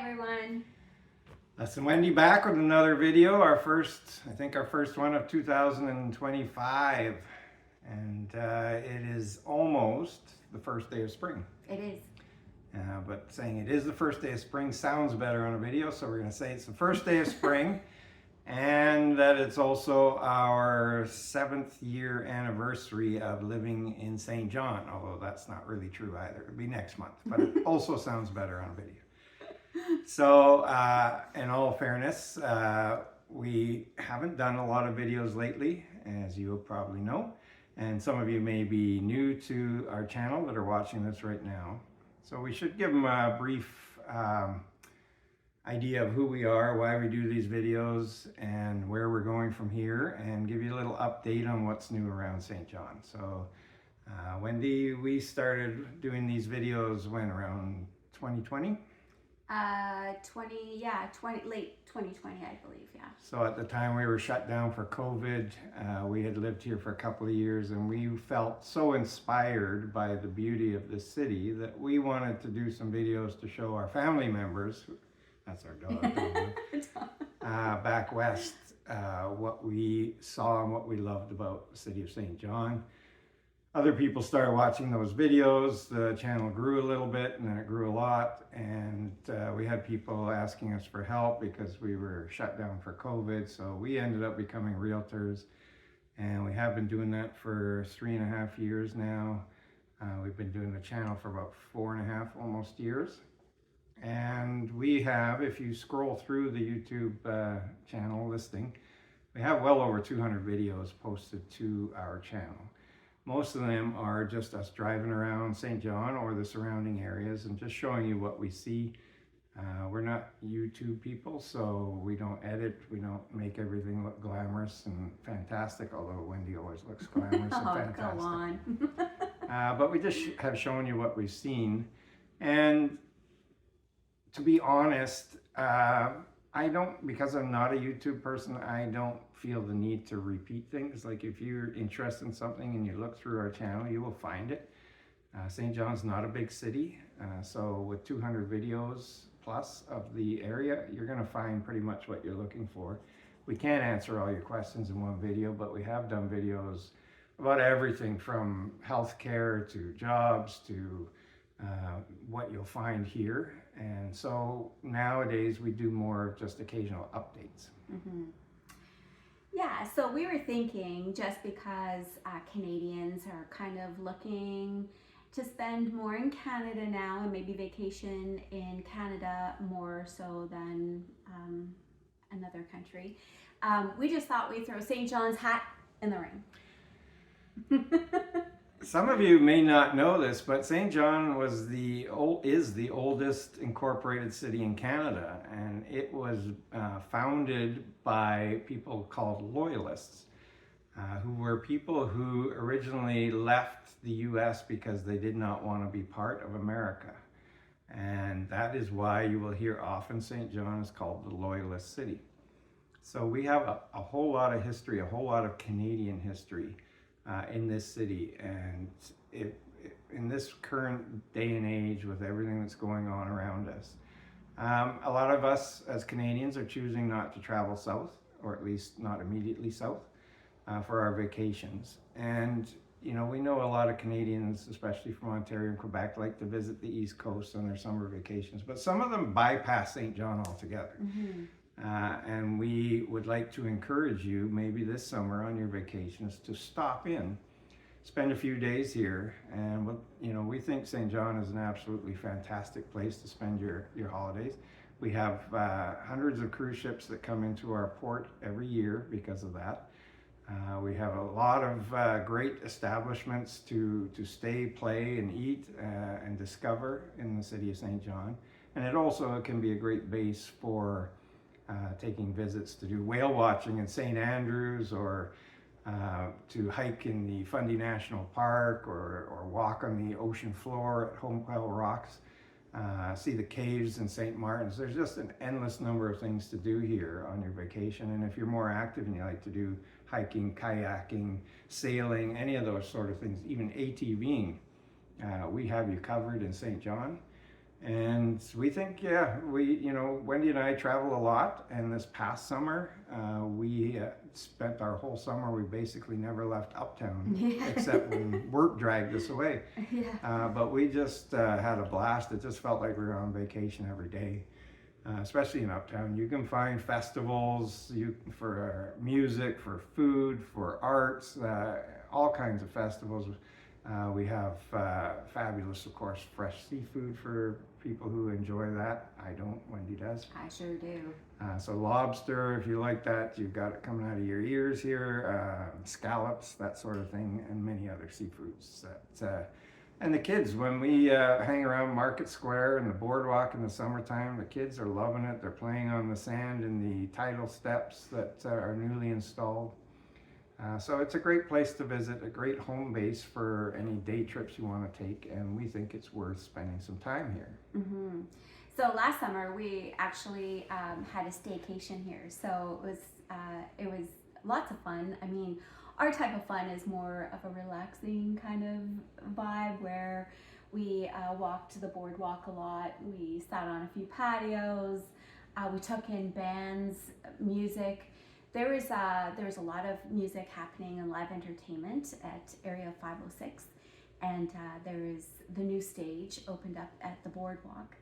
everyone. Les and Wendy back with another video, our first one of 2025. And it is almost the first day of spring. It is. But saying it is the first day of spring sounds better on a video, so we're going to say it's the first day of spring and that it's also our 7th year anniversary of living in St. John, although that's not really true either. It'll be next month, but it also sounds better on a video. So, in all fairness, we haven't done a lot of videos lately, as you probably know, and some of you may be new to our channel that are watching this right now. So we should give them a brief idea of who we are, why we do these videos, and where we're going from here, and give you a little update on what's new around St. John. So, Wendy, we started doing these videos when, around 2020? Late 2020, I believe, yeah. So at the time we were shut down for COVID, we had lived here for a couple of years, and we felt so inspired by the beauty of this city that we wanted to do some videos to show our family members, that's our dog, back west, what we saw and what we loved about the city of St. John. Other people started watching those videos, the channel grew a little bit, and then it grew a lot, and we had people asking us for help because we were shut down for COVID, so we ended up becoming realtors, and we have been doing that for 3.5 years now. We've been doing the channel for about 4.5 almost years, and we have, if you scroll through the YouTube channel listing, we have well over 200 videos posted to our channel. Most of them are just us driving around St. John or the surrounding areas and just showing you what we see. We're not YouTube people, so we don't edit, we don't make everything look glamorous and fantastic, although Wendy always looks glamorous and fantastic. Go on. But we just have shown you what we've seen. And to be honest, because I'm not a YouTube person, I don't feel the need to repeat things. Like if you're interested in something and you look through our channel, you will find it. St. John's not a big city, so with 200 videos plus of the area, you're going to find pretty much what you're looking for. We can't answer all your questions in one video, but we have done videos about everything from healthcare to jobs to what you'll find here. And so nowadays we do more of just occasional updates. Mm-hmm. Yeah, so we were thinking, just because Canadians are kind of looking to spend more in Canada now and maybe vacation in Canada more so than another country, we just thought we'd throw St. John's hat in the ring. Some of you may not know this, but St. John is the oldest incorporated city in Canada, and it was founded by people called Loyalists, who were people who originally left the U.S. because they did not want to be part of America. And that is why you will hear often St. John is called the Loyalist City. So we have a whole lot of history, a whole lot of Canadian history in this city, and in this current day and age with everything that's going on around us, a lot of us as Canadians are choosing not to travel south, or at least not immediately south, for our vacations. And you know, we know a lot of Canadians, especially from Ontario and Quebec, like to visit the East Coast on their summer vacations, but some of them bypass St. John altogether. Mm-hmm. And we would like to encourage you, maybe this summer on your vacations, to stop in, spend a few days here, and we think St. John is an absolutely fantastic place to spend your holidays. We have hundreds of cruise ships that come into our port every year because of that. We have a lot of great establishments to stay, play, and eat and discover in the city of St. John. And it also can be a great base for taking visits to do whale watching in St. Andrews, or to hike in the Fundy National Park, or walk on the ocean floor at Hopewell Rocks, see the caves in St. Martin's. There's just an endless number of things to do here on your vacation. And if you're more active and you like to do hiking, kayaking, sailing, any of those sort of things, even ATVing, we have you covered in St. John. And we think, Wendy and I travel a lot. And this past summer, we spent our whole summer, we basically never left Uptown except when work dragged us away. Yeah. But we just had a blast. It just felt like we were on vacation every day. Especially in Uptown, you can find festivals for music, for food, for arts, all kinds of festivals. We have fabulous, of course, fresh seafood for people who enjoy that. I don't, Wendy does. I sure do. So lobster, if you like that, you've got it coming out of your ears here. Scallops, that sort of thing, and many other seafoods. And the kids, when we hang around Market Square and the boardwalk in the summertime, the kids are loving it. They're playing on the sand in the tidal steps that are newly installed. So it's a great place to visit, a great home base for any day trips you want to take, and we think it's worth spending some time here. Mm-hmm. So last summer we actually had a staycation here, so it was lots of fun. I mean, our type of fun is more of a relaxing kind of vibe where we walked the boardwalk a lot. We sat on a few patios. We took in bands, music. There was a lot of music happening and live entertainment at Area 506, and there is the new stage opened up at the boardwalk,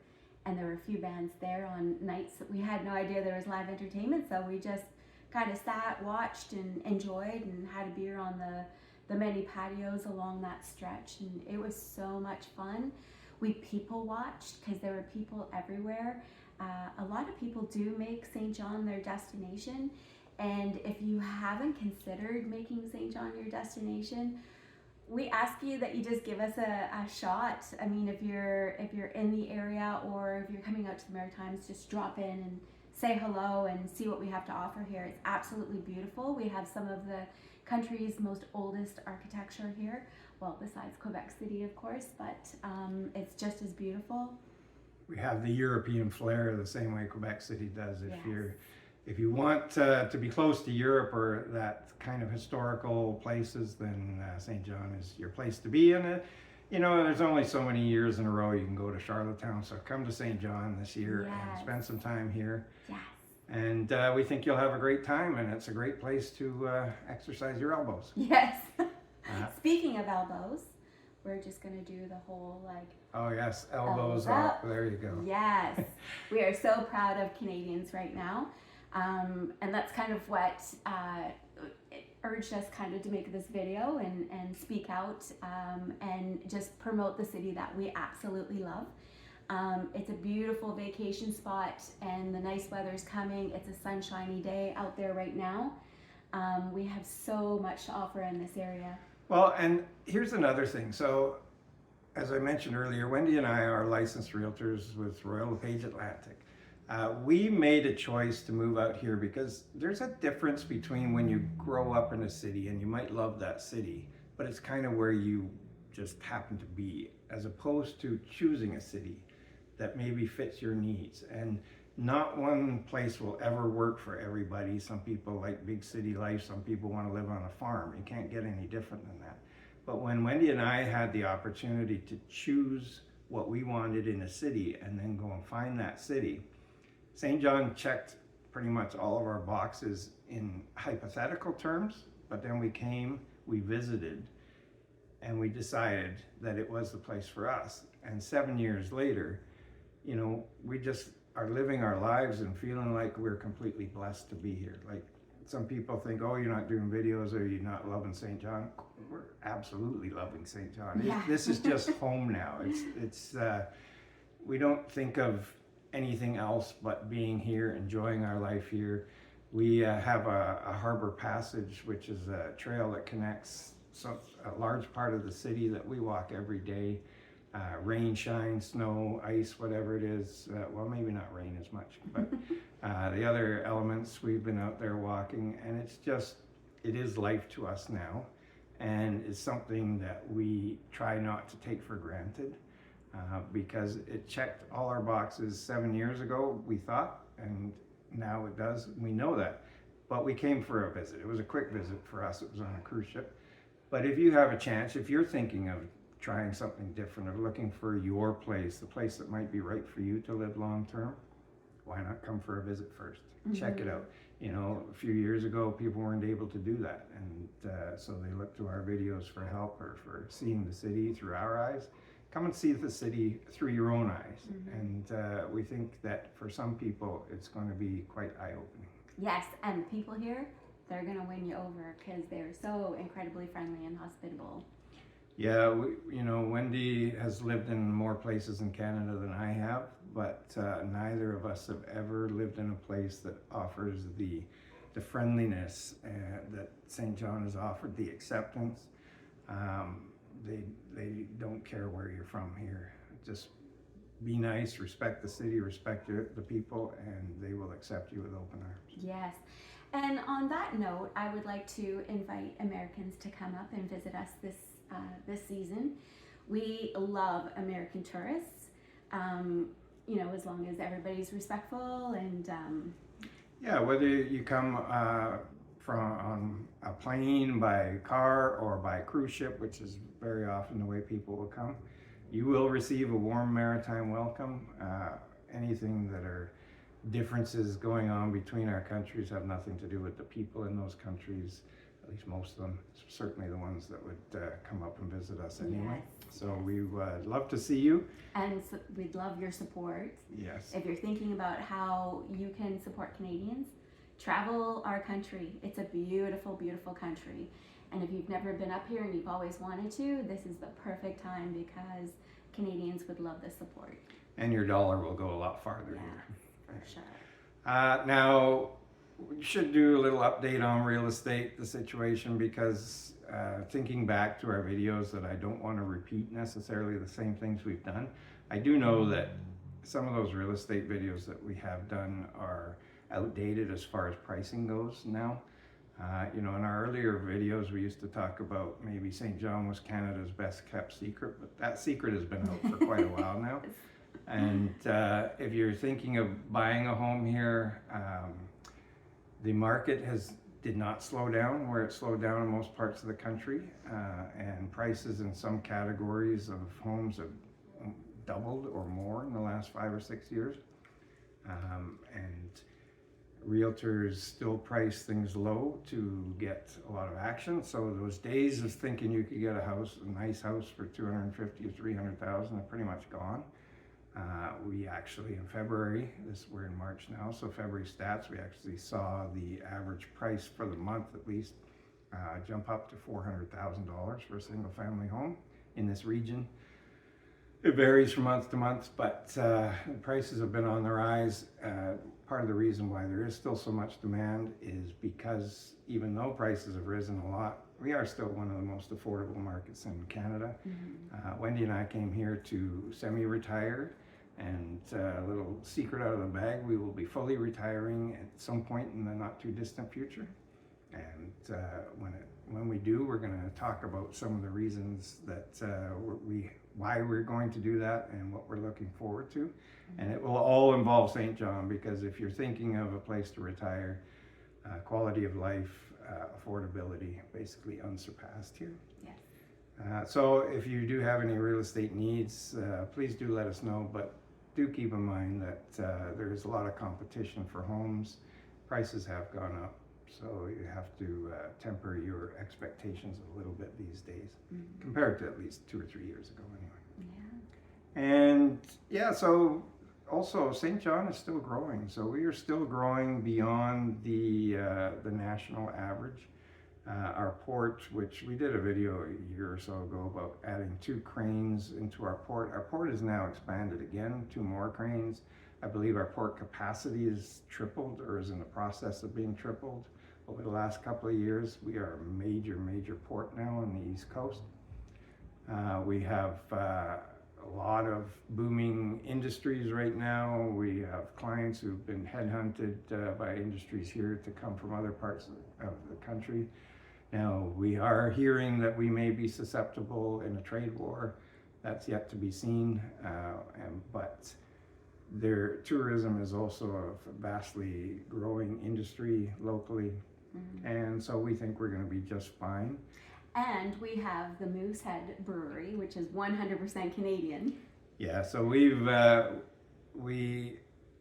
and there were a few bands there on nights that we had no idea there was live entertainment, so we just kind of sat, watched, and enjoyed, and had a beer on the many patios along that stretch, and it was so much fun. We people watched because there were people everywhere. A lot of people do make St. John their destination, and if you haven't considered making St. John your destination, we ask you that you just give us a shot. I mean, if you're in the area or if you're coming out to the Maritimes, just drop in and say hello and see what we have to offer here. It's absolutely beautiful. We have some of the country's most oldest architecture here. Well, besides Quebec City, of course, but it's just as beautiful. We have the European flair the same way Quebec City does. Yes. If you want to be close to Europe or that kind of historical places, then St. John is your place to be. And there's only so many years in a row you can go to Charlottetown, so come to St. John this year and spend some time here. Yes. And we think you'll have a great time, and it's a great place to exercise your elbows. Yes. Speaking of elbows, we're just gonna do the whole Oh yes, elbows up. There you go. Yes. We are so proud of Canadians right now. And that's kind of what urged us kind of to make this video and speak out and just promote the city that we absolutely love. It's a beautiful vacation spot, and the nice weather's coming. It's a sunshiny day out there right now. We have so much to offer in this area. Well, and here's another thing. So, as I mentioned earlier, Wendy and I are licensed realtors with Royal LePage Atlantic. We made a choice to move out here because there's a difference between when you grow up in a city and you might love that city, but it's kind of where you just happen to be, as opposed to choosing a city that maybe fits your needs. And not one place will ever work for everybody. Some people like big city life, some people want to live on a farm. You can't get any different than that. But when Wendy and I had the opportunity to choose what we wanted in a city and then go and find that city, St. John checked pretty much all of our boxes in hypothetical terms, but then we came, we visited, and we decided that it was the place for us. And 7 years later, we just are living our lives and feeling like we're completely blessed to be here. Like, some people think, oh, you're not doing videos or you're not loving St. John. We're absolutely loving St. John. Yeah. This is just home now. It's we don't think of anything else but being here, enjoying our life here. We have a harbor passage, which is a trail that connects a large part of the city that we walk every day. Rain, shine, snow, ice, whatever it is. Well, maybe not rain as much, but the other elements, we've been out there walking, and it is life to us now, and it's something that we try not to take for granted. Because it checked all our boxes 7 years ago, we thought, and now it does. We know that. But we came for a visit. It was a quick visit for us. It was on a cruise ship. But if you have a chance, if you're thinking of trying something different, or looking for your place, the place that might be right for you to live long term, why not come for a visit first? Check it out. You know, a few years ago, people weren't able to do that, and so they looked to our videos for help or for seeing the city through our eyes. Come and see the city through your own eyes, and we think that for some people, it's going to be quite eye-opening. Yes, and people here, they're gonna win you over because they're so incredibly friendly and hospitable. Yeah, you know, Wendy has lived in more places in Canada than I have, but neither of us have ever lived in a place that offers the friendliness that St. John has offered, the acceptance. They don't care where you're from here. Just be nice, respect the city, respect the people, and they will accept you with open arms. Yes. And on that note, I would like to invite Americans to come up and visit us this season. We love American tourists, you know, as long as everybody's respectful and yeah, whether you come on a plane, by car, or by cruise ship, which is very often the way people will come, you will receive a warm maritime welcome. Anything that are differences going on between our countries have nothing to do with the people in those countries, at least most of them, certainly the ones that would come up and visit us anyway. Yes, So we would love to see you. And so we'd love your support. Yes. If you're thinking about how you can support Canadians, travel our country. It's a beautiful, beautiful country. And if you've never been up here and you've always wanted to, this is the perfect time because Canadians would love the support. And your dollar will go a lot farther here. For sure. Now, we should do a little update on real estate, the situation, because thinking back to our videos that I don't want to repeat necessarily the same things we've done. I do know that some of those real estate videos that we have done are outdated as far as pricing goes now. You know, in our earlier videos, we used to talk about maybe St. John was Canada's best kept secret, but that secret has been out for quite a while now. And if you're thinking of buying a home here, the market did not slow down where it slowed down in most parts of the country, and prices in some categories of homes have doubled or more in the last 5 or 6 years. And realtors still price things low to get a lot of action. So those days of thinking you could get a nice house for $250,000 or $300,000 are pretty much gone. We actually in February, we're in March now, so February stats, we actually saw the average price for the month at least jump up to $400,000 for a single family home in this region. It varies from month to month, but prices have been on the rise. Part of the reason why there is still so much demand is because even though prices have risen a lot, we are still one of the most affordable markets in Canada. Wendy and I came here to semi-retire, and a little secret out of the bag, we will be fully retiring at some point in the not too distant future. And when we do, we're going to talk about some of the reasons that why we're going to do that and what we're looking forward to. And it will all involve St. John, because if you're thinking of a place to retire, quality of life, affordability, basically unsurpassed here. Yes. So if you do have any real estate needs, please do let us know, but do keep in mind that there is a lot of competition for homes. Prices have gone up, so you have to temper your expectations a little bit these days, compared to at least 2 or 3 years ago anyway. Yeah. And yeah, so also St. John is still growing, so we are still growing beyond the national average. Our port, which we did a video a year or so ago about adding 2 cranes into our port. Our port is now expanded again, 2 more cranes. I believe our port capacity is tripled, or is in the process of being tripled over the last couple of years. We are a major port now on the East Coast. We have a lot of booming industries right now. We have clients who've been headhunted by industries here to come from other parts of the country. Now, we are hearing that we may be susceptible in a trade war. That's yet to be seen, but tourism is also a vastly growing industry locally, and so we think we're going to be just fine. And we have the Moosehead Brewery, which is 100% Canadian. Yeah, so we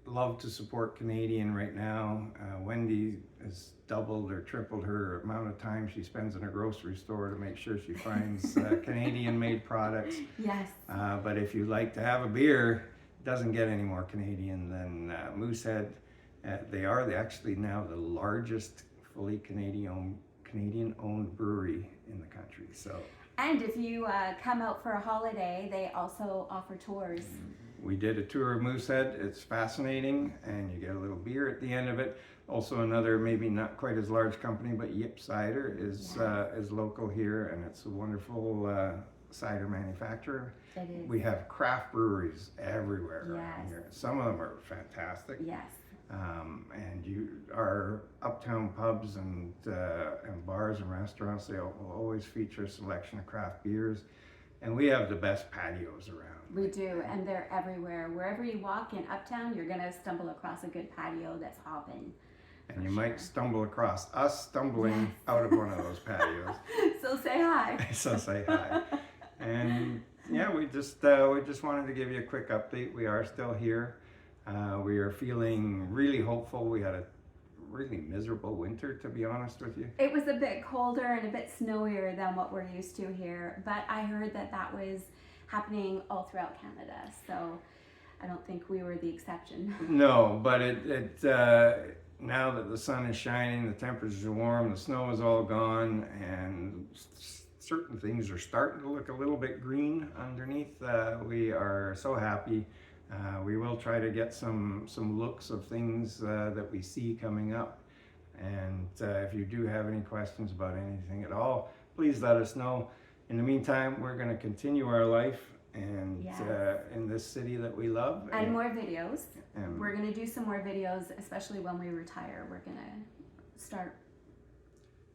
love to support Canadian right now. Wendy has doubled or tripled her amount of time she spends in a grocery store to make sure she finds Canadian-made products. Yes. But if you like to have a beer, it doesn't get any more Canadian than Moosehead. They are actually now the largest fully Canadian-owned brewery in the country. So. And if you come out for a holiday, they also offer tours. We did a tour of Moosehead. It's fascinating, and you get a little beer at the end of it. Also, another maybe not quite as large company, but Yip Cider is local here, and it's a wonderful cider manufacturer. It is. We have craft breweries everywhere around Yes. here. Some of them are fantastic. Yes. And our uptown pubs and bars and restaurants, they will always feature a selection of craft beers, and we have the best patios around. We do, and they're everywhere. Wherever you walk in Uptown, you're gonna stumble across a good patio that's hopping. And you might stumble across us stumbling out of one of those patios. So say hi. So say hi. And yeah, we just wanted to give you a quick update. We are still here. We are feeling really hopeful. We had a really miserable winter, to be honest with you. It was a bit colder and a bit snowier than what we're used to here, but I heard that was happening all throughout Canada, so I don't think we were the exception. No, but it now that the sun is shining, the temperatures are warm, the snow is all gone, and certain things are starting to look a little bit green underneath. We are so happy. We will try to get some looks of things that we see coming up. And if you do have any questions about anything at all, please let us know. In the meantime, we're going to continue our life and Yes. in this city that we love. And more videos. And We're gonna do some more videos, especially when we retire. We're gonna start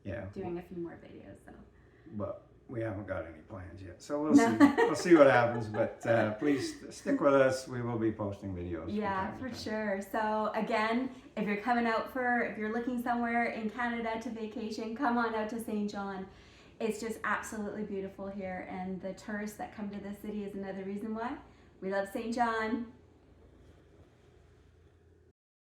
yeah, doing a few more videos. So. but we haven't got any plans yet. So No. we'll see what happens. But please stick with us. We will be posting videos. Yeah, from for time to time. sure. So again, if you're looking somewhere in Canada to vacation, come on out to St. John. It's just absolutely beautiful here, and the tourists that come to the city is another reason why we love St. John.